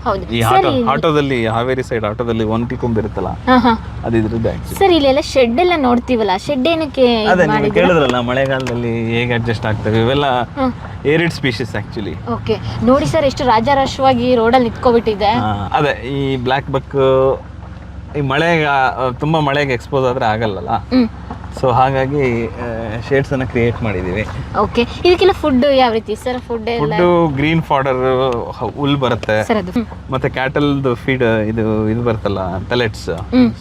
ಹೌದು ಈ ಆಟೋದಲ್ಲಿ ಹಾವೇರಿ ಸೈಡ್ ಆಟೋದಲ್ಲಿ ಒಂಟಿ ಕೊಂಬಿರುತ್ತಲ್ಲ ಅದು ಇದ್ರದ್ದು ಆಕ್ಚುಲಿ. ಸರ್ ಇಲ್ಲೆಲ್ಲ ಶೆಡ್ ಎಲ್ಲ ನೋಡ್ತೀವಲ್ಲ, ಶೆಡ್ ಏನಕ್ಕೆ ಅದೇ ನೀವು ಕೇಳಿದ್ರಲ್ಲ ಮಳೆಗಾಲದಲ್ಲಿ ಹೇಗೆ ಅಡ್ಜಸ್ಟ್ ಆಗ್ತವೆ ಇವೆಲ್ಲ ಏರಿಡ್ ಸ್ಪೀಶೀಸ್ ಆಕ್ಚುಲಿ. ಓಕೆ ನೋಡಿ ಸರ್ ಎಷ್ಟು ರಾಜಾರಾಷ್ಟ್ರವಾಗಿ ರೋಡಲ್ಲಿ ನಿಂತ್ಕೊಬಿಟ್ಟಿದೆ. ಅದೇ ಈ ಬ್ಲ್ಯಾಕ್ ಬಕ್ ಈ ತುಂಬಾ ಮಳೆಗೆ ಎಕ್ಸ್ಪೋಸ್ ಆದ್ರೆ ಆಗಲ್ಲಲ್ಲ, ಸೊ ಹಾಗಾಗಿ ಶೇಡ್ಸ್ ಅನ್ನ ಕ್ರಿಯೇಟ್ ಮಾಡಿದೀವಿ. ಓಕೆ ಇದಕ್ಕೆಲ್ಲ ಫುಡ್ ಯಾವ ರೀತಿ ಸರ್? ಫುಡ್ ಗ್ರೀನ್ ಫಾಡರ್ ಹುಲ್ ಬರುತ್ತೆ, ಮತ್ತೆ ಕ್ಯಾಟಲ್ದು ಫೀಡ್ ಇದು ಬರುತ್ತಲ್ಲ ಪೆಲೆಟ್ಸ್.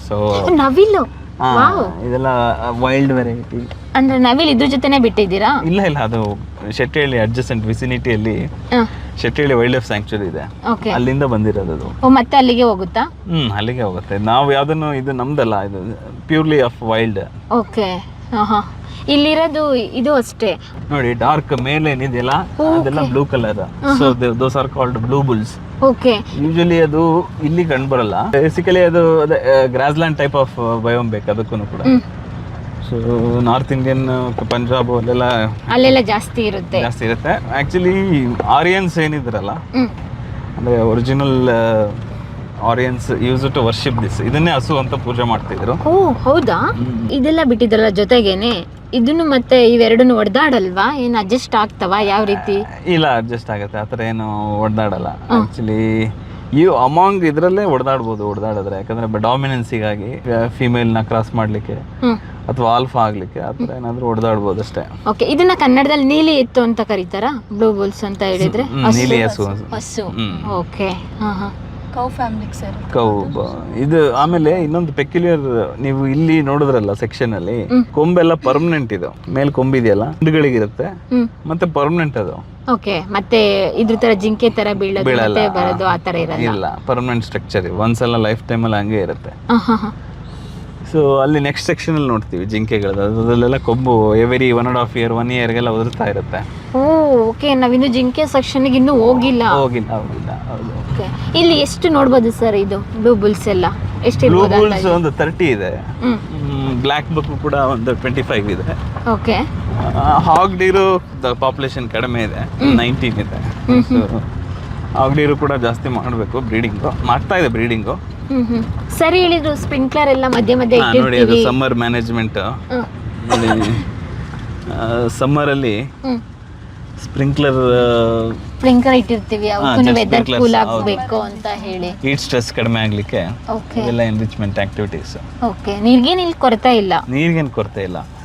ಸೊ ನವಿಲು ಇದೆಲ್ಲ ವೈಲ್ಡ್ ವೆರೈಟಿ. ಅಂದ್ರೆ ನವಿಲ್ ಇದ್ರ ಜೊತೆನೆ ಬಿಟ್ಟಿದ್ದೀರಾ? ಇಲ್ಲ ಅದು ಶೆಟ್ಟಿಹಳ್ಳಿ ಅಡ್ಜಸೆಂಟ್ ವಿಸಿನಿಟಿಯಲ್ಲಿ ಶೆಟ್ಟಿಹಳ್ಳಿ ವೈಲ್ಡ್ ಲೈಫ್ ಸ್ಯಾಂಕ್ಚುರಿ ಇದೆ, ಅಲ್ಲಿಂದ ಬಂದಿರೋದು ಅದು. ಮತ್ತೆ ಅಲ್ಲಿಗೆ ಹೋಗುತ್ತಾ? ಅಲ್ಲಿಗೆ ಹೋಗುತ್ತೆ. ನಾವು ಯಾವ್ದನ್ನು ಇದು ನಮ್ದಲ್ಲ, ಇದು ಪ್ಯೂರ್ಲಿ ಆಫ್ ವೈಲ್ಡ್. ಓಕೆ ಇಲ್ಲಿರೋದು ಇದು ಅಷ್ಟೇ ನೋಡಿ. ಡಾರ್ಕ್ ಮೇಲೆ ಏನಿದೆಯಲ್ಲ ಅದೆಲ್ಲ blue colour, so those are called blue Bulls. Okay usually ಅದು ಇಲ್ಲಿ ಕಂಡು ಬರಲ್ಲ. ಬೇಸಿಕಲಿ ಅದು ಅದೇ ಗ್ರಾಸ್ಲ್ಯಾಂಡ್ ಟೈಪ್ ಆಫ್ ಬಯೋಮ್ ಬೇಕು ಅದಕ್ಕೂ ಕೂಡ. ಸೊ ನಾರ್ತ್ ಇಂಡಿಯನ್ ಪಂಜಾಬ್ ಅಲ್ಲೆಲ್ಲ ಜಾಸ್ತಿ ಇರುತ್ತೆ. ಆಕ್ಚುಲಿ ಆರಿಯನ್ಸ್ ಏನಿದ್ರಲ್ಲ, ಅಂದ್ರೆ original Aryans use to worship this. ಇದನ್ನೇ ಹಸು ಅಂತ ಪೂಜೆ ಮಾಡ್ತಿದ್ರು. ಓ ಹೌದಾ? ಇದೆಲ್ಲ ಬಿಟ್ಟಿದ್ರಲ್ಲ ಜೊತೆಗೇನೆ ಇದನ್ನು ಮತ್ತೆ ಇವೆರಡನ್ನು ಒಡೆದಾಡಲ್ವಾ? ಏನು ಅಡ್ಜಸ್ಟ್ ಆಗ್ತವಾ ಯಾವ ರೀತಿ? ಇಲ್ಲ ಅಡ್ಜಸ್ಟ್ ಆಗುತ್ತೆ, ಆತರ ಏನು ಒಡೆದಾಡಲ್ಲ. ಆಕ್ಚುಲಿ ಅಮಾಂಗ್ ಇದ್ರಲ್ಲೇ ಒಡೆದಾಡಿದ್ರೆ, ಯಾಕಂದ್ರೆ ಡಾಮಿನೆನ್ಸಿಗಾಗಿ ಫಿಮೇಲ್ ನ ಕ್ರಾಸ್ ಮಾಡ್ಲಿಕ್ಕೆ ಅಥವಾ ಆಲ್ಫಾ ಆಗ್ಲಿಕ್ಕೆ ಆತರ ಏನಾದ್ರು ಒಡೆದಾಡ್ಬೋದು ಅಷ್ಟೇ. ಓಕೆ ಇದನ್ನ ಕನ್ನಡದಲ್ಲಿ ನೀಲಿ ಎತ್ತು ಅಂತ ಕರೀತಾರಾ? ಬ್ಲೂ ಬುಲ್ಸ್ ಅಂತ ಹೇಳಿದ್ರೆ ನೀಲಿ ಹಸು. Okay cow family sir. Cow ಇದು. ಆಮೇಲೆ ಇನ್ನೊಂದು ಪೆಕ್ಯುಲಿಯರ್, ನೀವು ಇಲ್ಲಿ ನೋಡಿದ್ರಲ್ಲ ಸೆಕ್ಷನ್ ಅಲ್ಲಿ ಕೊಂಬೆಲ್ಲ ಪರ್ಮನೆಂಟ್. ಇದು ಮೇಲ್ ಕೊಂಬಿದೆಯಲ್ಲ ಹಿಂಡ್ಗಳಿಗಿರುತ್ತೆ, ಮತ್ತೆ ಪರ್ಮನೆಂಟ್ ಅದು. ಓಕೆ ಮತ್ತೆ ಇದ್ರ ತರ ಜಿಂಕೆ ತರ ಬರೋದು ಆ ತರ ಇಲ್ಲ, ಪರ್ಮನೆಂಟ್ ಸ್ಟ್ರಕ್ಚರ್ ಒಂದ್ಸಲ ಲೈಫ್ ಟೈಮ್ ಅಲ್ಲಿ ಹಂಗೆ ಇರುತ್ತೆ. ಸೊ ಅಲ್ಲಿ ನೆಕ್ಸ್ಟ್ ಸೆಕ್ಷನ್ ಅಲ್ಲಿ ನೋಡ್ತೀವಿ ಜಿಂಕೆಗಳದ್ದು. ಅದರಲ್ಲೆಲ್ಲ ಕೊಂಬು ಎವರಿ 1.5 year 1 yearಗೆಲ್ಲ ಉದುರ್ತಾ ಇರುತ್ತೆ. ಓಕೆ ನಾವಿನ್ನು ಜಿಂಕೆ ಸೆಕ್ಷನ್ಗೆ ಇನ್ನೂ ಹೋಗಿಲ್ಲ. ಹೌದು. ಇಲ್ಲಿ ಎಷ್ಟು ನೋಡ್ಬೋದು ಸರ್ ಇದು ಬ್ಲೂ ಬುಲ್ಸ್ ಎಲ್ಲ? ಎಷ್ಟು ಬ್ಲೂ ಬುಲ್ಸ್ ಒಂದು 30 ಇದೆ, ಬ್ಲ್ಯಾಕ್ ಬಕ್ ಕೂಡ ಒಂದು 25 ಇದೆ. ಓಕೆ ಹಾಗ್ ಡೀರು ಪಾಪ್ಯುಲೇಷನ್ ಕಡಿಮೆ ಇದೆ, 19 ಇದೆ. ಹಾಗ್ ಡೀರು ಕೂಡ ಜಾಸ್ತಿ ಮಾಡಬೇಕು, ಮಾಡ್ತಾ ಇದೆ ಬ್ರೀಡಿಂಗು. ಸರಿ ಹೇಳಿದ್ರು ಸ್ಪ್ರಿಂಕ್ಲರ್ ಎಲ್ಲ ಮಧ್ಯೆ ಮಧ್ಯೆ ನೋಡಿ. ಅದು ಸಮ್ಮರ್ ಮ್ಯಾನೇಜ್ಮೆಂಟ್. ಸಮ್ಮರ್ ಅಲ್ಲಿ ಸ್ಪ್ರಿಂಕ್ಲರ್ ಇಟ್ಟಿರ್ತೀವಿ, ಅವಕ್ಕೂ ವೆದರ್ ಕೂಲ್ ಆಗಬೇಕು ಅಂತ ಹೇಳಿ, ಹೀಟ್ ಸ್ಟ್ರೆಸ್ ಕಡಿಮೆ ಆಗ್ಲಿಕ್ಕೆ ಎಲ್ಲ ಎನ್ರಿಚ್ಮೆಂಟ್ ಆಕ್ಟಿವಿಟೀಸ್. ಓಕೆ ನೀರಿಗೇನು ಇಲ್ಲಿ ಕೊರತೆ ಇಲ್ಲ? ನೀರಿಗೇನು ಕೊರತೆ ಇಲ್ಲ.